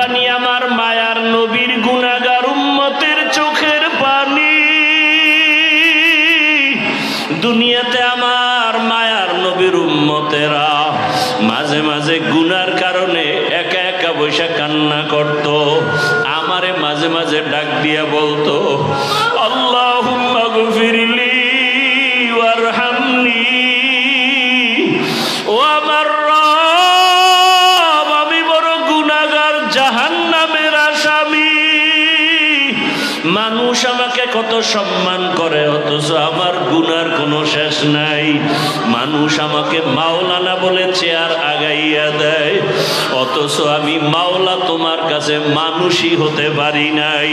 পানি আমার মায়ার নবীর গুনাহগার উম্মতের চোখের পানি। দুনিয়াতে আমার মায়ার নবীর উম্মতেরা মাঝে মাঝে গুনার কারণে একা একা বসে কান্না করত। আমারে মাঝে মাঝে ডাক দিয়া বলতো, আল্লাহুম্মা গফিরলি ওয়ারহামনি। ও আমার রব, আমি বড় গুনাহগার, জাহান্নামের আসামি। মানুষ আমাকে কত সম্মান করে, অথচ আমার গুনার কোনো শেষ নাই। মানুষ আমাকে মাওলানা বলে চেয়ার আগাইয়া দেয়, অথচ আমি মাওলা তোমার কাছে মানুষই হতে পারি নাই।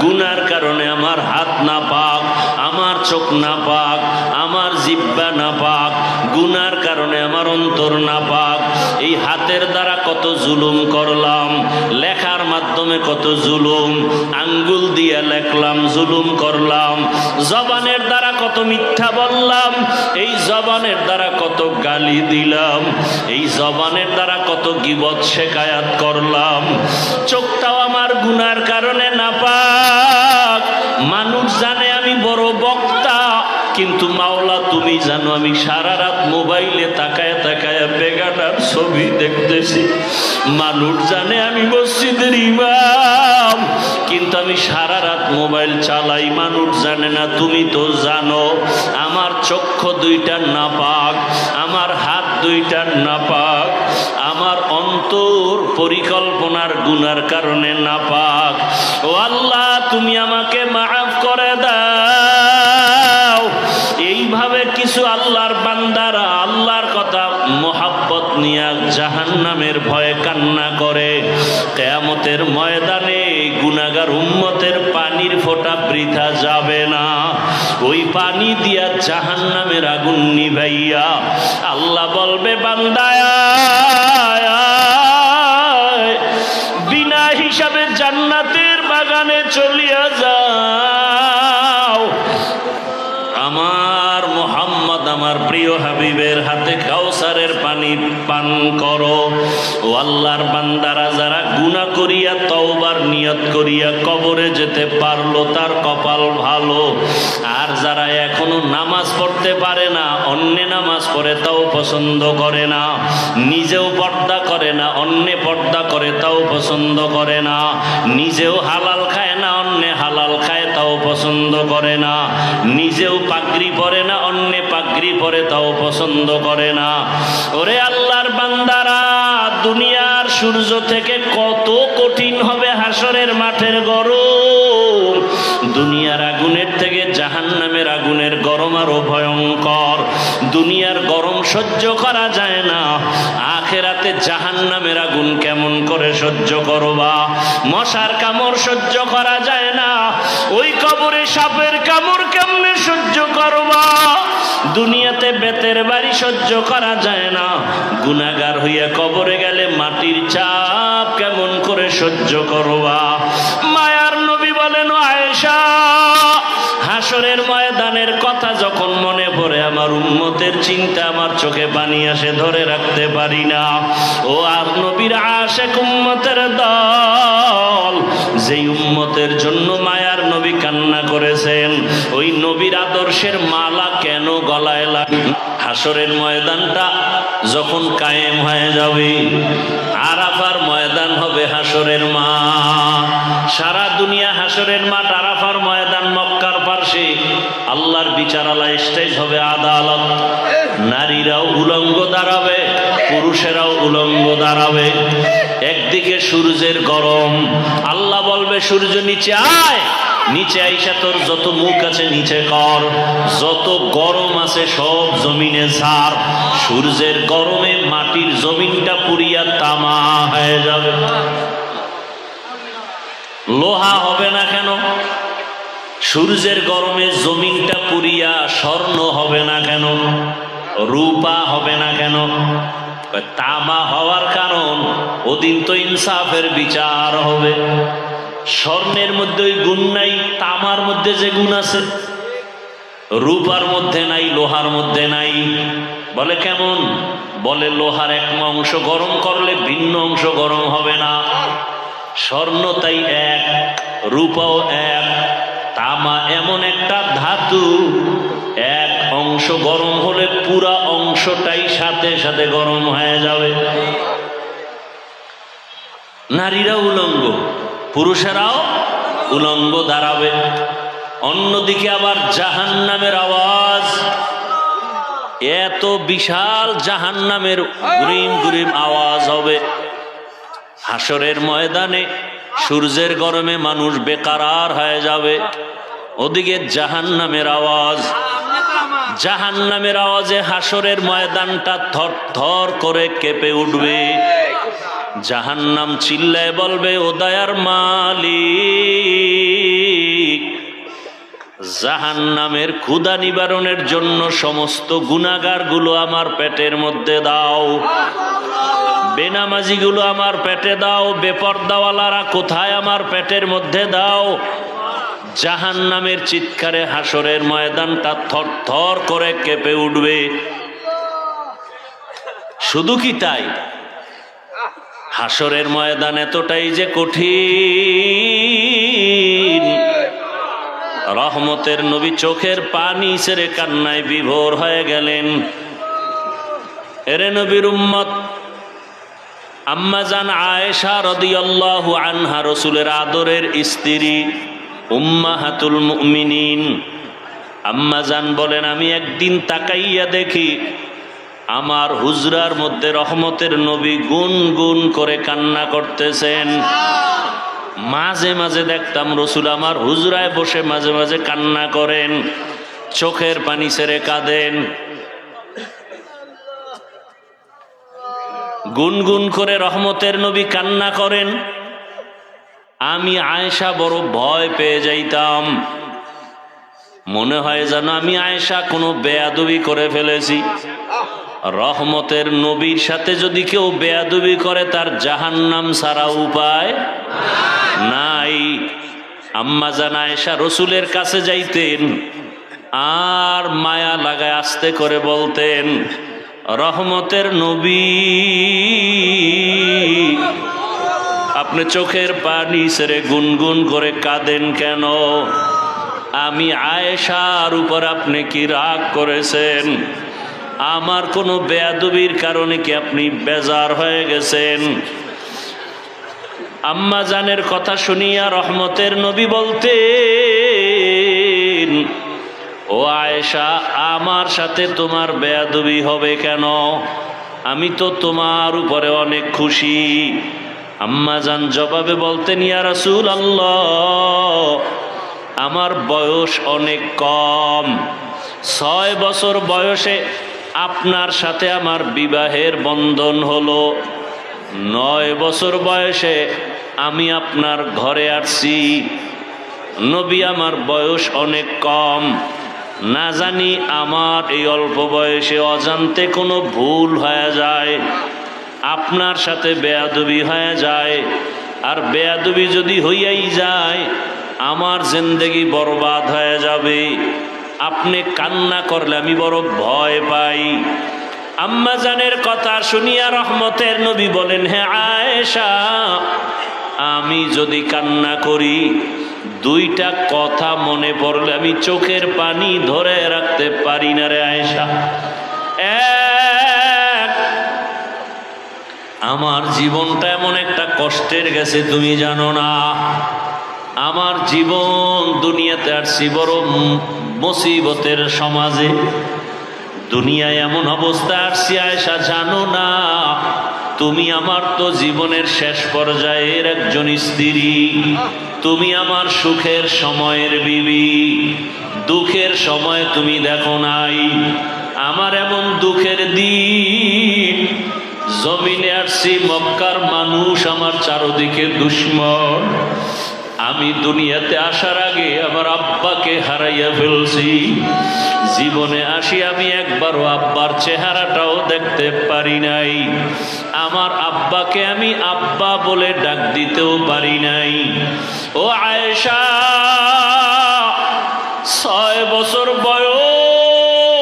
গুনার কারণে আমার হাত না পাক, আমার চোখ না পাক, আমার জিহ্বা না পাক। গুনার কারণে আমার অন্তর না পাক। এই হাতের দ্বারা কত জুলুম করলাম, লেখার মাধ্যমে কত জুলুম, আঙ্গুল দিয়ে লেখলাম, জুলুম করলাম। জবানের দ্বারা কত মিথ্যা বললাম, এই জবানের দ্বারা কত গালি দিলাম, এই জবানের দ্বারা কত গীবত শেকায়াত করলাম। চোখটাও আমার গুনার কারণে না পাক। মানুষ জানে আমি বড় বক্তা, কিন্তু মাওলা তুমি জানো আমি সারা রাত মোবাইলে তাকায় তাকায় বেগানার ছবি দেখতেছি। মানুষ জানে আমি মসজিদের ইমাম, কিন্তু আমি সারা রাত মোবাইল চালাই। মানুষ জানে না, তুমি তো জানো। আমার চক্ষু দুইটা নাপাক, আমার হাত দুইটা নাপাক, আমার অন্তর পরিকল্পনার গুনার কারণে নাপাক। ও আল্লাহ, তুমি আমাকে মাফ করে দাও। এইভাবে কিছু আল্লাহর বান্দারা আল্লাহর কথা মোহাব্বত নিয়ে জাহান্নামের ভয়ে কান্না করে। কিয়ামতের ময়দানে গুনাহগার উম্মতের পানির ফোঁটা বৃথা যাবে না। ওই পানি দিয়া জাহান্নামের আগুন নিভাইয়া আল্লাহ বলবে, বান্দায় বিনা হিসাবে জান্নাতের বাগানে চলিয়া যাও। আমার মুহাম্মদ, আমার প্রিয় হাবিবের হাতে কাউসারের পানি পান করো। ও আল্লাহর বান্দারা, যারা গুনাহ করিয়া তওবার নিয়ত করিয়া কবরে যেতে পারলো তার কপাল ভালো। আর যারা এখনো নামাজ পড়তে পারে না, অন্য নামাজ পড়ে তাও পছন্দ করে না, নিজেও পর্দা করে না, অন্য পর্দা করে তাও পছন্দ করে না, নিজেও হালাল খায় না, অন্য হালাল খায় তাও পছন্দ করে না, নিজেও পাগড়ি পরে না, অন্য পাগড়ি পরে তাও পছন্দ করে না। ওরে আল্লাহর বান্দারা, দুনিয়ার সূর্য থেকে কত কঠিন হবে হাসরের মাঠের গরম। দুনিয়ার আগুনের থেকে জাহান্নামের আগুনের গরম আরো ভয়ঙ্কর। দুনিয়ার গরম সহ্য করা যায় না, আখেরাতে জাহান্নামের আগুন কেমন করে সহ্য করবা? মশার কামড় সহ্য করা যায় না, ওই কবরে সাপের কামড় কেমনে সহ্য করবা? দুনিয়াতে বেতের বাড়ি সহ্য করা যায় না, গুনাহগার হইয়া কবরে গেলে মাটির চাপ কেমন করে সহ্য করবা? মায়ার নবী বলেন, আয়েশা, হাসরের ময়দানের কথা যখন মনে পড়ে আমার উম্মতের চিন্তা, আমার চোখে পানি আসে, ধরে রাখতে পারি না। ও আর নবীর আশিক উম্মতের দল, যেই উম্মতের জন্য মায়ার নবী কান্না করেছেন, ওই নবীর আদর্শের মালা কেন গলায় লাগে? হাসরের ময়দানটা যখন কায়েম হয়ে যাবে, আরাফার ময়দান হবে হাসরের মাঠ। সারা দুনিয়া হাসরের মাঠ, আরাফার ময়দান মক্কার পাশে। আল্লাহর বিচারালয় স্টেজ হবে, আদালত। নারীরাও উলঙ্গ দাঁড়াবে, পুরুষেরাও উলঙ্গ দাঁড়াবে। একদিকে সূর্যের গরম, আল্লাহ বলবে সূর্য নিচে আয়, নিচে আইসা তোর যত মুখ আছে নিচে কর, যত গরম আছে সব জমিনে ছাড়। সূর্যের গরমে মাটির জমিনটা পুড়িয়া তামা হয়ে যাবে। লোহা হবে না কেন? সূর্যের গরমে জমিনটা পুড়িয়া স্বর্ণ হবে না কেন? রূপা হবে না কেন? তামা হওয়ার কারণ, ওদিন তো ইনসাফের বিচার হবে। স্বর্ণের মধ্যে ওই গুণ নাই, তামার মধ্যে যে গুণ আছে, রূপার মধ্যে নাই, লোহার মধ্যে নাই। বলে কেমন? বলে লোহার এক অংশ গরম করলে ভিন্ন অংশ গরম হবে না, স্বর্ণ তাই এক, রূপাও এক, তামা এমন একটা ধাতু এক অংশ গরম হলে পুরা অংশটাই সাথে সাথে গরম হয়ে যাবে। নারীরা উলঙ্গ, পুরুষেরাও উলঙ্গ দাঁড়াবে। অন্যদিকে আবার জাহান্নামের আওয়াজ, এত বিশাল জাহান্নামের গুরিম গুরিম আওয়াজ হবে। হাসরের ময়দানে সূর্যের গরমে মানুষ বেকারার হয়ে যাবে, ওদিকে জাহান্নামের আওয়াজ, জাহান্নামের আওয়াজে হাসরের ময়দানটা থর থর করে কেঁপে উঠবে। জাহান্নাম চিল্লায় বলবে, ও দয়ার মালিক, জাহান্নামের ক্ষুধা নিবারণের জন্য সমস্ত গুনাহগার গুলো আমার পেটের মধ্যে দাও, বেনামাজি গুলো আমার পেটে দাও, বেপরদাওয়ালারা কোথায় আমার পেটের মধ্যে দাও। জাহান্নামের চিৎকারে হাসরের ময়দানটা থর থর করে কেঁপে উঠবে। শুধু কি তাই, হাসরের ময়দান এতটাই যে কঠিন, রহমতের নবী চোখের পানি ছেড়ে কান্নায় বিভোর হয়ে গেলেন। এরে নবীর উম্মত, আম্মা জান আয়েশা রাদিয়াল্লাহু আনহা, রাসূলের আদরের স্ত্রী, উম্মাহাতুল মুমিনিন, আম্মা জান বলেন, আমি একদিন তাকাইয়া দেখি আমার হুজরার মধ্যে রহমতের নবী গুনগুন করে কান্না করতেছেন। মাঝে মাঝে দেখতাম রসুল আমার হুজরায় বসে মাঝে মাঝে কান্না করেন, চোখের পানি ছেড়ে কাঁদেন, গুনগুন করে রহমতের নবী কান্না করেন। আমি আয়েশা বড় ভয় পেয়ে যাইতাম, মনে হয় যেন আমি আয়েশা কোনো বেয়াদবি করে ফেলেছি। রহমতের নবীর সাথে যদি কেউ বেয়াদবি করে তার জাহান্নাম ছাড়া উপায় নাই। আম্মা জান আয়েশা রসুলের কাছে যাইতেন আর মায়া লাগায় আস্তে করে বলতেন, রহমতের নবী, আপনি চোখের পানি ছেড়ে গুনগুন করে কাঁদেন কেন? আমি আয়েশার উপর আপনি কি রাগ করেছেন? আমার কোনো বেয়াদবির কারণে কি আপনি বেজার হয়ে গেছেন? আম্মা জানের কথা শুনিয়া রহমতের নবী বলতেন, ও আয়েশা, আমার সাথে তোমার বেয়াদবি হবে কেন? আমি তো তোমার উপরে অনেক খুশি। আম্মা জান জবাবে বলতেন, ইয়া রাসূলুল্লাহ, আমার বয়স অনেক কম, 6 বছর বয়সে আপনার সাথে আমার বিবাহের বন্ধন হলো, 9 বছর বয়সে আমি আপনার ঘরে আসছি। নবী, আমার বয়স অনেক কম, না জানি আমার এই অল্প বয়সে অজান্তে কোনো ভুল হয়ে যায়, আপনার সাথে বেয়াদবি হয়ে যায়, আর বেয়াদবি যদি হইয়াই যায় আমার জিন্দেগি বরবাদ হয়ে যাবে। আপনি কান্না করলে আমি বড় ভয় পাই। আম্মা জানের কথা শুনিয়া রহমতের নবী বলেন, হ্যাঁ আয়েশা, আমি যদি কান্না করি 2টা কথা মনে পড়লে আমি চোখের পানি ধরে রাখতে পারি না রে আয়েশা। এক, আমার জীবনটা এমন একটা কষ্টের গেছে তুমি জানো না। আমার জীবন, দুনিয়াতে আসছি বড় মুসিবতের সমাজে, দুনিয়ায় এমন অবস্থা আসছি আয়েশা জানো না। তুমি আমার তো জীবনের শেষ পর্যায়ের একজন স্ত্রী, তুমি আমার সুখের সময়ের বিবি, দুঃখের সময় তুমি দেখো নাই। আমার এমন দুঃখের দিন, জমিনে আসছি, মক্কার মানুষ আমার চারদিকে দুশ্মন। আমি দুনিয়াতে আসার আগে আমার আব্বাকে হারাইয়া ফেলছি, জীবনে আসি আমি একবারও আব্বার চেহারাটাও দেখতে পারি নাই, আমার আব্বাকে আমি আব্বা বলে ডাক দিতেও পারি নাই। ও আয়েশা, 6 বছর বয়স,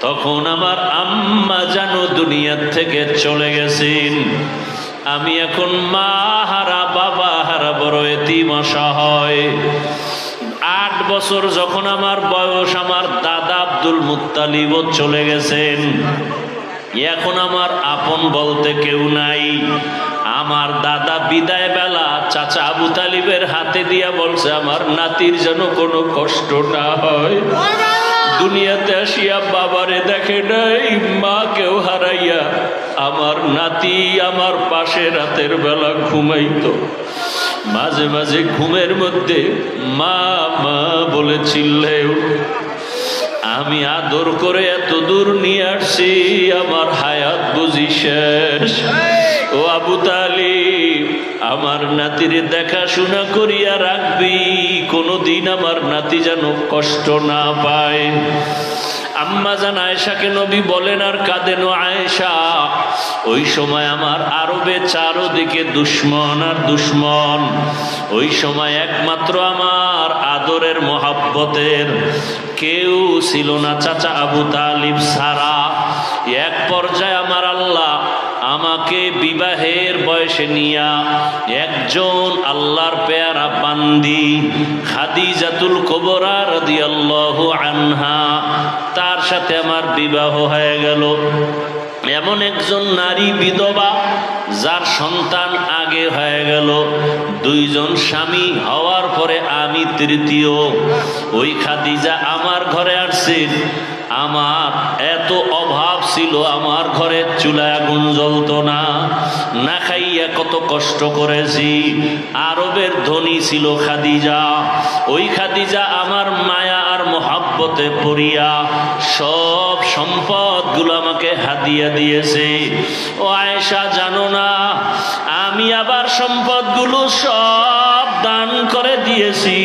তখন আমার আম্মা আম্মা জানো দুনিয়ার থেকে চলে গেছেন। আমি এখন মা হারা বাবা হারা বড় এতিম অসহায়। 8 বছর যখন আমার বয়স, আমার দাদা আব্দুল মুত্তালিবও চলে গেছেন। এখন আমার আপন বলতে কেউ নাই। আমার দাদা বিদায় বেলা চাচা আবু তালিবের হাতে দিয়া বলছে, আমার নাতির যেন কোনো কষ্ট না হয়। দুনিয়াতে আসিয়া বাবারে দেখে নাই, মাকেও হারাইয়া আমার নাতি আমার পাশে রাতের বেলা ঘুমাইতো। মাঝে মাঝে ঘুমের মধ্যে মা মা বলে চিল্লে। আমি আদর করে এত দূর নিয়ে আসছি, আমার হায়াত বুঝি শেষ। ও আবু তালিব, আমার নাতিরে দেখাশোনা করিয়া রাখবি, কোনদিন আমার নাতি যেন কষ্ট না পায়। আম্মা জান আয়েশাকে নবী বলেন আর কাঁদেন, আয়েশা ওই সময় আমার আরবে চারদিকে দুশ্মন আর দুশ্মন। ওই সময় একমাত্র আমার আদরের মহাব্বতের কেউ ছিল না চাচা আবু তালিব ছাড়া। এক পর্যায়ে আমার আল্লাহ আমাকে বিবাহের বয়সে নিয়া একজন আল্লাহর পেয়ারা বান্দি খাদিজাতুল কুবরা রাদিয়াল্লাহু আনহা, তার সাথে আমার বিবাহ হয়ে গেল। এমন একজন নারী বিধবা যার সন্তান আগে হয়ে গেল। 2 জন স্বামী হওয়ার পরে আমি তৃতীয়। ওই খাদিজা আমার ঘরে আসছেন। আমার এত অভাব ছিল, আমার ঘরে চুলায় আগুন জ্বলতো না, না খাইয়া কত কষ্ট করেছি। আরবের ধনী ছিল খাদিজা। ওই খাদিজা আমার মায়া আর মহাব্বতে পড়িয়া সব সম্পদগুলো আমাকে হাদিয়া দিয়েছে। ও আয়েশা জানো না, আমি আবার সম্পদগুলো সব দান করে দিয়েছি।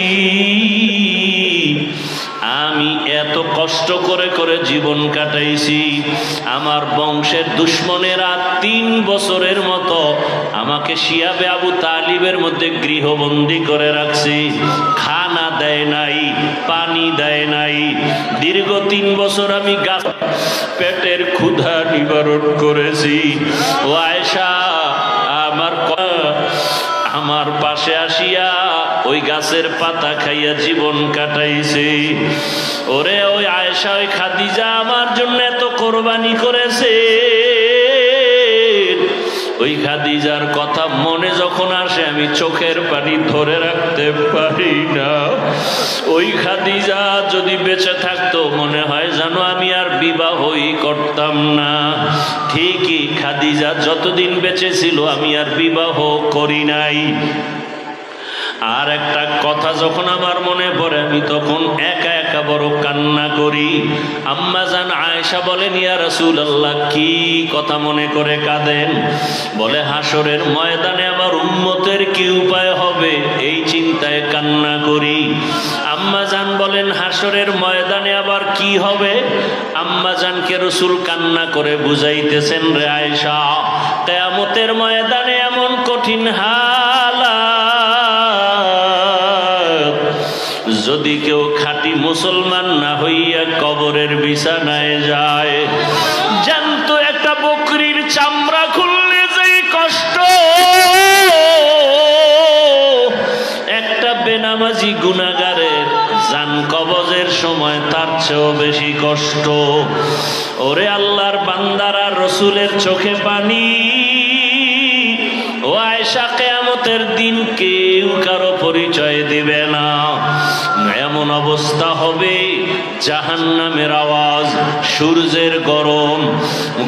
আমি এত কষ্ট করে করে জীবন কাটাইছি। আমার বংশের দুশ্মনেরা 3 বছরের মতো আমাকে শিয়াবে আবু তালিবের মধ্যে গৃহবন্দী করে রাখছে। খানা দেয় নাই, পানি দেয় নাই। দীর্ঘ 3 বছর আমি গাছ পেটের ক্ষুধা নিবারণ করেছি। ও আয়েশা, আমার পাশে আসিয়া ওই গাছের পাতা খাইয়া জীবন কাটাইছে। ওরে ওই আয়েশা, ওই খাদিজা আমার জন্য এত কোরবানি করেছে। ওই খাদিজার কথা মনে যখন আসে আমি চোখের পানি ধরে রাখতে পারি না। ওই খাদিজা যদি বেঁচে থাকতো মনে হয় জানো আমি আর বিবাহই করতাম না। ঠিকই, খাদিজা যতদিন বেঁচে ছিল আমি আর বিবাহ করি নাই। আর একটা কথা যখন আমার মনে পড়ে আমি তখন একা একা বড় কান্না করি। আম্মা জান আয়েশা বলেন, ইয়া রাসূলুল্লাহ, কি কথা মনে করে কাঁদেন? বলে, হাসরের ময়দানে আমার উম্মতের কি উপায় হবে এই চিন্তায় কান্না করি। আম্মা জান বলেন, হাসরের ময়দানে আবার কি হবে? আম্মা জানকে রাসূল কান্না করে বুঝাইতেছেন, রে আয়েশা, কিয়ামতের ময়দানে এমন কঠিন যদি কেউ খাঁটি মুসলমান না হইয়া কবরের বিছানায় যায়, জ্যান্ত একটা বকরির চামড়া খুললে যেই কষ্ট, একটা বেনামাজি গুনাহগারের জান কবজের সময় তার চেয়েও বেশি কষ্ট। ওরে আল্লাহর বান্দারা, রসুলের চোখে পানি। ও আয়েশা, কিয়ামতের দিন কেউ কারো পরিচয় দিবে না। এমন অবস্থা হবে, জাহান্নামের আওয়াজ, সূর্যের গরম,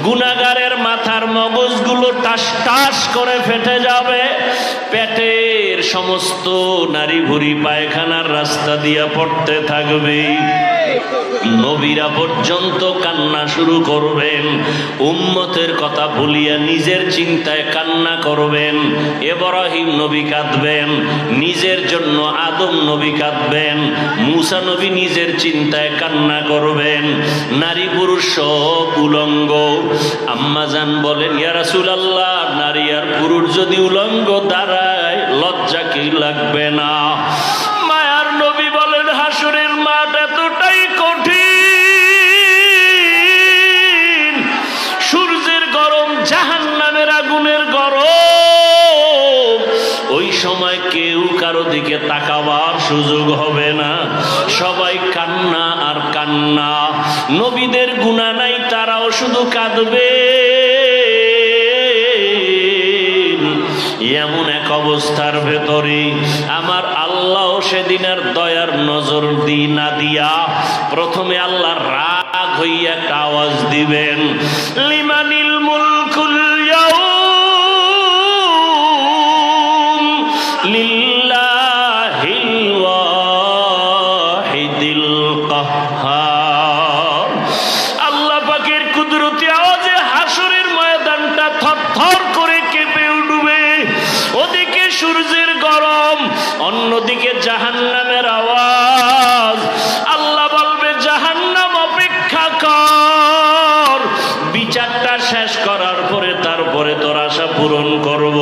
গুনাহগারের মাথার মগজগুলো টাস টাস করে ফেটে যাবে। পেটের সমস্ত নারী ভুঁড়ি পায়খানার রাস্তা দিয়া পড়তে থাকবে। নবীরা পর্যন্ত কান্না শুরু করবেন। উম্মতের কথা ভুলিয়া নিজের চিন্তায় কান্না করবেন। ইব্রাহিম নবী কাঁদবেন, নিজের জন্য আদম নবী কাঁদবেন, মূসা নবী নিজের চিন্তায় কান্না করবেন। নারী পুরুষ সব উলঙ্গ। আম্মা জান বলেন, ইয়া রাসূলুল্লাহ, নারী আর পুরুষ যদি উলঙ্গ দাঁড়ায় লজ্জা কি লাগবে না? মায়ার নবী বলেন, হাসরের মাঠ এতটাই কঠিন, কেউ কারো দিকে তাকাবার সুযোগ হবে না, সবাই কান্না আর কান্না। নবীদের গুনাহ নাই, তারাও শুধু কাঁদবে। এমন এক অবস্থার ভেতরে আমার আল্লাহ সেদিন আর দয়ার নজর না দিয়া প্রথমে আল্লাহ রাগ হইয়া একটা আওয়াজ দিবেন, লিমানিল মুলকুল ইয়াউম লিল্লাহিল ওয়াহিদিল কাহ্হার। আল্লাহ পাকের কুদরতি আওয়াজে হাসরের ময়দানটা থরথর করে কেঁপে উঠবে। ওদিকে সূর্যের গরম, অন্যদিকে জাহান্নামের আওয়াজ। আল্লাহ বলবে, জাহান্নাম অপেক্ষা কর, বিচারটা শেষ করার পরে তারপরে তোর আশা পূরণ করব।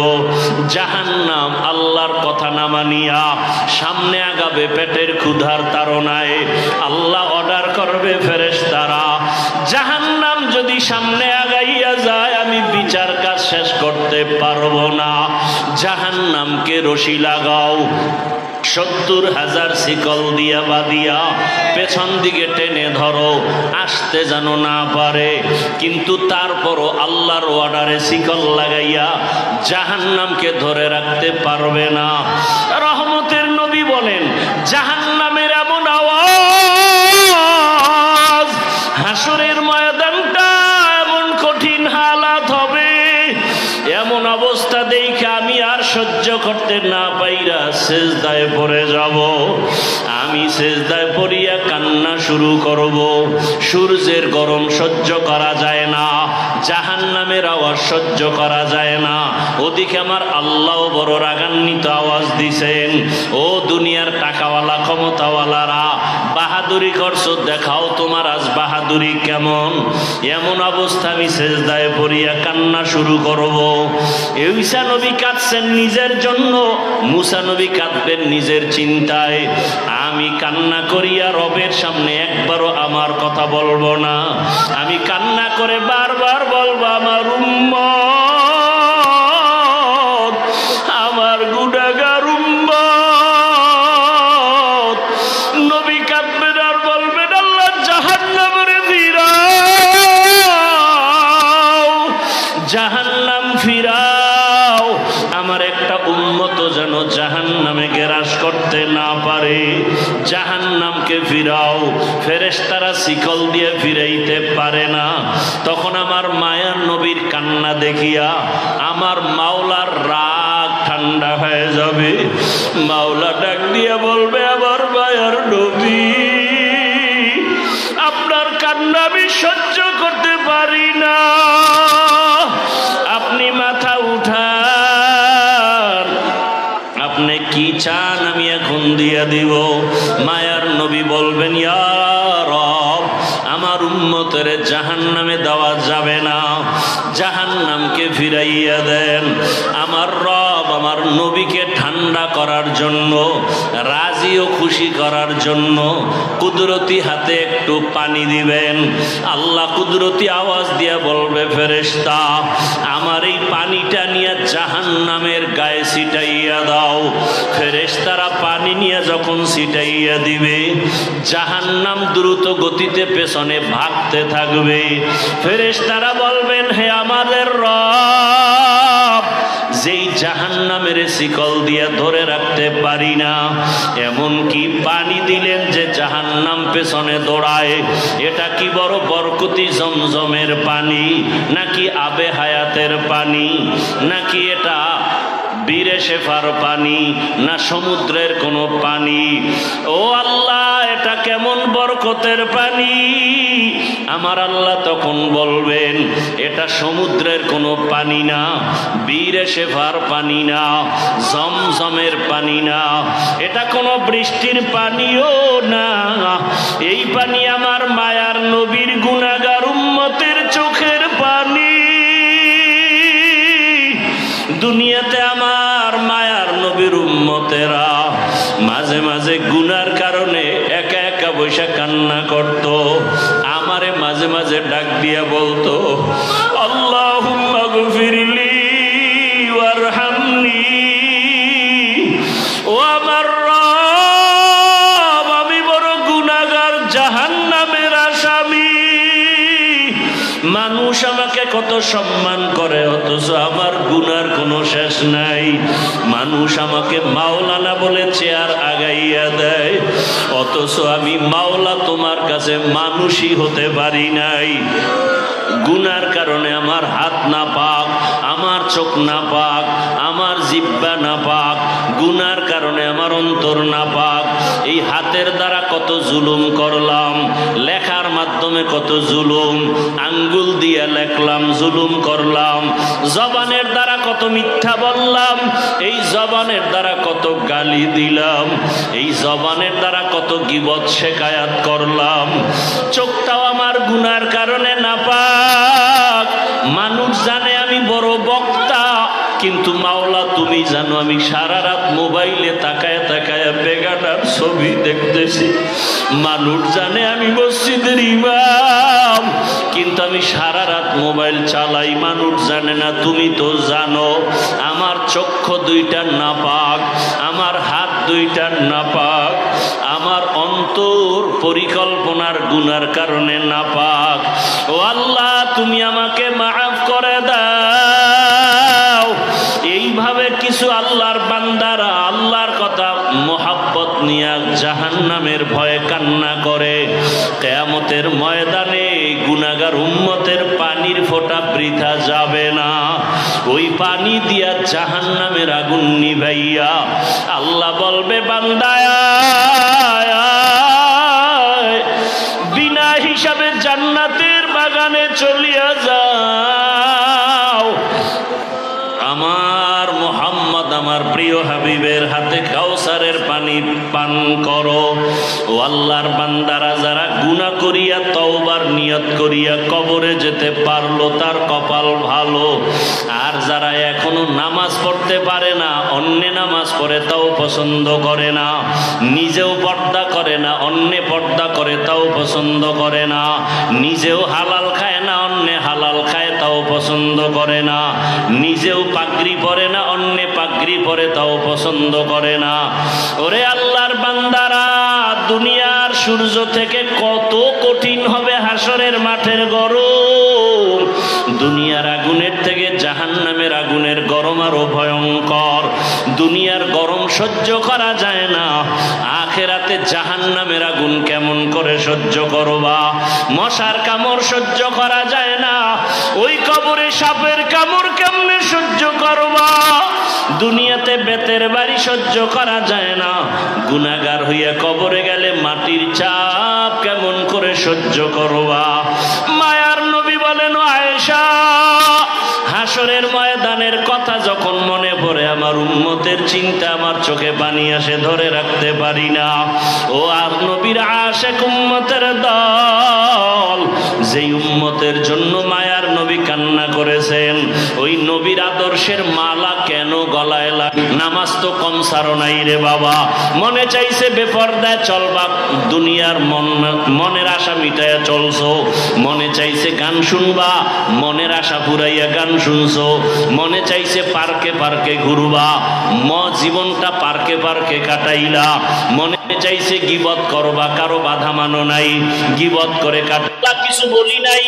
জাহান্নাম আল্লাহর কথা না মানিয়া সামনে আগাবে পেটের ক্ষুধার তাড়নায়। আল্লাহ অর্ডার করবে ফেরেশতারা, জাহান্নাম যদি সামনে আগাইয়া যায় আমি বিচার কাজ শেষ করতে পারবো না, জাহান্নামকে রশি লাগাও, ৭০,০০০ শিকল দিয়া বাঁধিয়া পেছন দিকে টেনে ধরো, আসতে যেন না পারে। কিন্তু তারপরও আল্লাহর অর্ডারে শিকল লাগাইয়া জাহান্নামকে ধরে রাখতে পারবে না। রহমতের নবী বলেন, জাহান্নামের এমন আওয়াজ, হাসরের ময়দানটা এমন কঠিন হালাত হবে, এমন অবস্থা দেখে আমি আর সহ্য করতে না পাইরা সেজদায় পড়ে যাব। আমি সেজদায় পড়িয়া কান্না শুরু করব। সূর্যের গরম সহ্য করা যায় না, জাহান্নামের আওয়াজ সহ্য করা যায় না। ওদিকে আমার আল্লাহ বড় রাগান্বিত আওয়াজ দিছেন, ও দুনিয়ার টাকাওয়ালা ক্ষমতাওয়ালারা, বাহাদুরি করছো, দেখাও তোমার আজ বাহাদুরি কেমন। এমন অবস্থা আমি সেজদায় পড়িয়া কান্না শুরু করব। ঈসা নবী কাঁদছেন নিজের জন্য, মুসা নবী কাঁদবেন নিজের চিন্তায়। আমি কান্না করিয়া রবের সামনে একবারও আমার কথা বলবো না, আমি কান্না করে বারবার বলবো, আমার উম্মত, আমার গুনাহগার উম্মত। নবী কাঁদবেন আর বলবেন, আল্লাহ জাহান্নামে ফিরাও, জাহান্নাম ফিরাও, আমার একটা উম্মত যেন জাহান্নামে গ্রাস করতে না পারে, জাহান্নামকে ফিরাও। ফেরেশতারা শিকল দিয়ে ফিরাইতে পারে না। তখন আমার মায়ার নবীর কান্না দেখিয়া আমার মাওলার রাগ ঠান্ডা হয়ে যাবে। মাওলা ডাক দিয়ে বলবে, আমার মায়ার নবী, আপনার কান্না আমি সহ্য করতে পারি না, আপনি মাথা উঠান, আপনি কি চান আমি এখন দিয়া দিব। মায়ার নবী বলবেন, ইয়া রব, আমার উম্মতের জাহান্নামে দেওয়া যাবে না, জাহান্নামকে ফিরাইয়া দেন। আমার রব আমার নবীকে ঠান্ডা করার জন্য, রাজি ও খুশি করার জন্য কুদরতি হাতে একটু পানি দিবেন। আল্লাহ কুদরতি আওয়াজ দিয়া বলবে, ফেরেশতা, আমার এই পানিটা নিয়ে জাহান্নামের গায়ে ছিটাইয়া দাও। ফেরেশতারা পানি নিয়ে যখন ছিটাইয়া দিবে, জাহান্নাম দ্রুত গতিতে পেছনে ভাগতে থাকবে। ফেরেশতারা বলবেন, হে আমাদের রব, যেই জাহান্নামের শিকল দিয়ে ধরে রাখতে পারি না, এমন কি পানি দিলেন যে জাহান্নাম পেছনে দৌড়ায়। এটা কি বড় বরকতি জমজমের পানি, নাকি আবে হায়াতের পানি, নাকি এটা বীরে শেফার পানি, না সমুদ্রের কোনো পানি? ও আল্লাহ, এটা কেমন বরকতের পানি? আমার আল্লাহ তখন বলবেন, এটা সমুদ্রের কোনো পানি না, বীরে শেফার পানি না, জমজমের পানি না, এটা কোনো বৃষ্টির পানিও না। এই পানি আমার মায়ার নবীর গুনাহগার উম্মতের চোখের পানি। দুনিয়াতে আমার মায়ার নবীর উম্মতেরা মাঝে মাঝে গুনার কারণে একা একা বসে কান্না করত, আমারে মাঝে মাঝে ডাক দিয়া বলতো, আল্লাহুম্মা গফিরলি ওয়ারহামনি, কত সম্মান করে, অথচ আমার গুনার কোনো শেষ নাই। মানুষ আমাকে মাওলানা বলে চেয়ার আগাইয়া দেয়, অথচ আমি মাওলা তোমার কাছে মানুষই হতে পারি নাই। গুনার কারণে আমার হাত না পাক, আমার চোখ না পাক, আমার জিহ্বা না পাক, গুনার কারণে আমার অন্তর না পাক। এই হাতের দ্বারা কত জুলুম করলাম, লেখার মাধ্যমে কত জুলুম, আঙ্গুল দিয়ে লেখলাম, জুলুম করলাম। জবানের দ্বারা কত মিথ্যা বললাম, এই জবানের দ্বারা কত গালি দিলাম, এই জবানের দ্বারা কত গীবত শেখায়াত করলাম। চোখটাও আমার গুনার কারণে না পাক। মানুষ জানে আমি বড় বক্তা, কিন্তু মাওলা তুমি জানো আমি সারা রাত মোবাইলে তাকায় তাকায় বেগাটার ছবি দেখতেছি। মানুষ জানে আমি মসজিদের ইমাম, কিন্তু আমি সারা রাত মোবাইল চালাই। মানুষ জানে না, তুমি তো জানো আমার চক্ষু দুইটা নাপাক, আমার হাত দুইটা নাপাক, আমার অন্তর পরিকল্পনার গুনার কারণে নাপাক। ও আল্লাহ, তুমি আমাকে মাফ করে দাও। এইভাবে কিছু আল্লাহর বান্দারা আল্লাহর কথা মোহাব্বত নিয়ে জাহান্নামের ভয়ে কান্না করে। কিয়ামতের ময়দানে গুনাহগার উম্মতের পানির ফোঁটা বৃথা যাবে না। ওই পানি দিয়া জাহান্নামের আগুন নিভাইয়া আল্লাহ বলবে, বান্দায় বিনা হিসাবে জান্নাতের বাগানে চলিয়া যাও। আমার মুহাম্মদ, আমার প্রিয় হাবিবের হাতে কাউসারের পানি পান করো। ও আল্লাহর বান্দারা, যারা গুনাহ করিয়া তওবার নিয়ত করিয়া কবরে যেতে পারলো তার কপাল ভালো। আর যারা এখনো নামাজ পড়তে পারে না, অন্য নামাজ পড়ে তাও পছন্দ করে না, নিজেও পর্দা করে না, অন্যে পর্দা করে তাও পছন্দ করে না, নিজেও হালাল খায় না, অন্যে হালাল খায় তাও পছন্দ করে না, নিজেও পাগড়ি পরে না, অন্য পাগড়ি পরে তাও পছন্দ করে না। ওরে আল্লাহর বান্দারা, দুনিয়ার সূর্য থেকে কত কঠিন হবে হাসরের মাঠের গরম। দুনিয়ার আগুনের থেকে জাহান্নামের আগুনের গরম আরো ভয়ঙ্কর। দুনিয়ার গরম সহ্য করা যায় না, আখেরাতে জাহান্নামের আগুন কেমন করে সহ্য করবা? মশার কামড় সহ্য করা যায় না, ওই কবরে সাপের কামড় কেমনে সহ্য করবা? দুনিয়াতে বেতের বাড়ি সহ্য করা যায় না, গুনাহগার হইয়া কবরে গেলে মাটির চাপ কেমন করে সহ্য করবা? মায়ার নবী বলেন, আয়েশা, হাসরের ময়দানের কথা যখন মনে পড়ে আমার উম্মতের চিন্তা, আমার চোখে পানি আসে, ধরে রাখতে পারি না। ও আর নবীর আশেক উম্মতের দল, যেই উম্মতের জন্য মায়ার নবী কান্না করেছেন, ওই নবীর আদর্শের মালা কেন গলায় লাগে? নামাজ তো কম সারো নাই রে বাবা। মনে চাইছে বেপরদায় চলবা, দুনিয়ার মনের আশা মিটাইয়া চলছো। মনে চাইছে গান শুনবা, মনের আশা পুরাইয়া গান শুনছো। মনে চাইছে পার্কে পার্কে ঘুরবা, জীবনটা পার্কে পার্কে কাটাইলা। মনে চাইছে গীবত করবা, কারো বাধা মানো নাই, গীবত করে কাটলা, কিছু বলি নাই।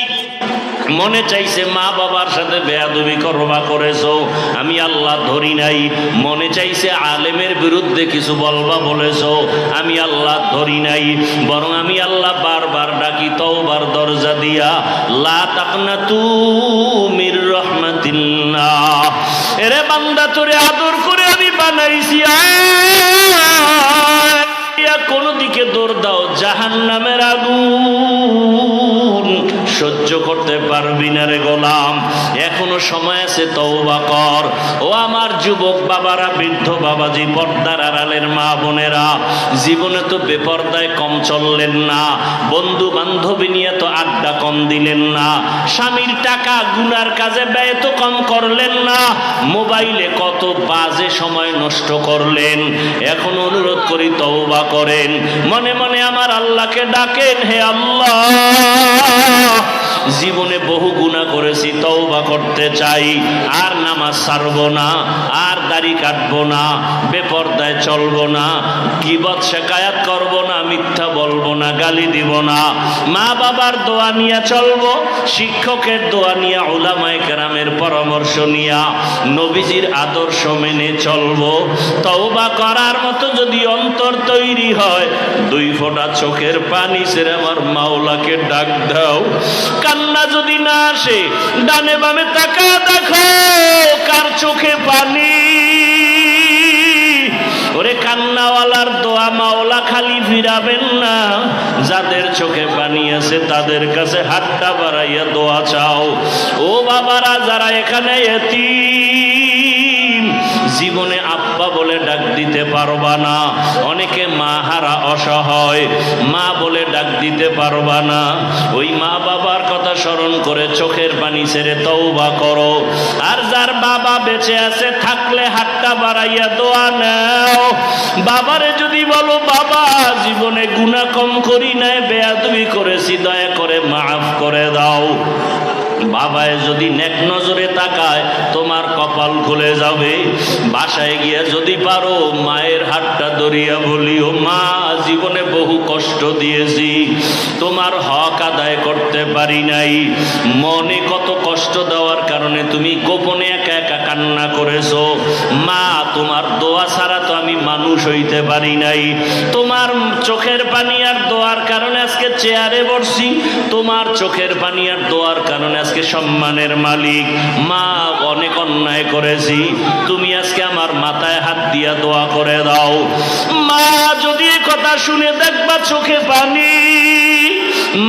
মনে চাইছে মা বাবার সাথে বেয়াদবি করবা, করেছো, আমি আল্লাহ ধরি নাই। মনে চাইছে আলেমের বিরুদ্ধে কিছু বলবা, বলেছো, আমি আল্লাহ ধরি নাই। বরং আমি আল্লাহ বারবার ডাকি তওবার দরজা দিয়া, লা তাকনাতু মির রাহমাতিল্লাহ। এরে বান্দা, তোরে আদর করে আমি বানাইছি, কোন দিকে দৌড় দাও, জাহান্নামের আগুন সহ্য করতে পারবি না রে গোলাম। এখনো সময় আছে, তওবা কর। ও আমার যুবক বাবারা, বৃদ্ধ বাবাজি, পর্দার আড়ালের মা বোনেরা, জীবনে তো বেপর্দায় কম চললেন না, বন্ধু বান্ধবী নিয়ে তো আড্ডা কম দিলেন না, স্বামীর টাকা গুনার কাজে ব্যয় তো কম করলেন না, মোবাইলে কত বাজে সময় নষ্ট করলেন। এখন অনুরোধ করি, তওবা করেন, মনে মনে আমার আল্লাহকে ডাকেন, হে আল্লাহ, জীবনে বহু গুনাহ করেছি, তওবা করতে চাই, আর নামাজ ছাড়বো না, আর দাড়ি কাটবো না, বেপরদায় চলবো না, গীবত শিকায়াত করবো না, মিথ্যা বলবো না, গালি দিব না, মা বাবার দোয়া নিয়ে চলবো, শিক্ষকের দোয়া নিয়ে, উলামায়ে কেরামের পরামর্শ নিয়ে, নবীজির আদর্শ মেনে চলবো। তওবা করার মতো যদি অন্তর তৈরি হয়, 2 ফোঁটা চোখের পানি ছেড়ে আমার মাওলাকে ডাক দাও। কান্না যদি না আসে, ডানে বামে তাকা দেখো কার চোখে পানি। ওরে কান্নাওয়ালার দোয়া মাওলা খালি ফিরাবেন না, যাদের চোখে পানি আছে তাদের কাছে হাতটা বাড়াইয়া দোয়া চাও। ও বাবারা যারা এখানে এতিম, জীবনে আব্বা বলে ডাক দিতে পারবা না, অনেকে মা হারা অসহায়, মা বলে ডাক দিতে পারবা না, ওই মা বাবার কথা স্মরণ করে চোখের পানি ছেড়ে তওবা করো। আর যার বাবা বেঁচে আছে, থাকলে হাতটা বাড়াইয়া দোয়া নাও। বাবারে যদি বলো, বাবা জীবনে গুনাহ কম করি নাই, বেয়াদবি করেছি, দয়া করে মাফ করে দাও। বাবায় যদি নেক নজরে তাকায়, তোমার কপাল খুলে যাবে। বাসায় গিয়ে যদি পারো, মায়ের হাতটা ধরিয়া বলিও, মা জীবনে বহু কষ্ট দিয়েছি, তোমার হক আদায় করতে পারি নাই, মনে কত কষ্ট দেওয়ার কারণে তুমি গোপনে একা একা কান্না করেছো, মা তোমার দোয়া ছাড়া তো আমি মানুষ হইতে পারি নাই, তোমার চোখের পানি আর দোয়ার কারণে আজকে চেয়ারে বসছি, তোমার চোখের পানি আর দোয়ার কারণে আজকে সম্মানের মালিক। মা অনেক অন্যায় করেছি, তুমি আজকে আমার মাথায় হাত দিয়া দোয়া করে দাও। মা যদি এই কথা শুনে দেখবা চোখে পানি,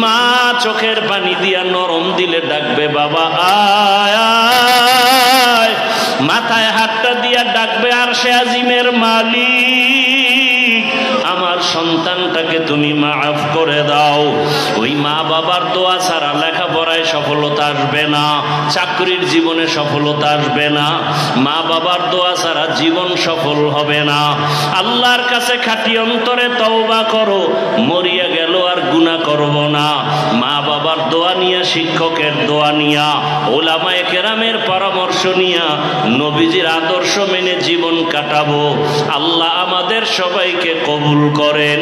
মা চোখের পানি দিয়া নরম দিলে ডাকবে, বাবা আয় আয়, মাথায় হাতটা দিয়া ডাকবে, আর সে আজিমের মালিক, আমার সন্তানটাকে তুমি মাফ করে দাও। ওই মা বাবার দোয়া ছাড়া লেখাপড়ায় সফলতা আসবে না, চাকরির জীবনে সফলতা আসবে না, মা বাবার দোয়া ছাড়া জীবন সফল হবে না। আল্লাহর কাছে খাঁটি অন্তরে তওবা করো, মরিয়া গেল আর গুনাহ করব না। মা বাবার দোয়া নিয়া, শিক্ষকের দোয়া নিয়া, উলামায়ে কেরামের পরামর্শ নিয়া, নবীজির আদর্শ মেনে জীবন কাটাবো। আল্লাহ আমাদের সবাইকে কবুল করেন।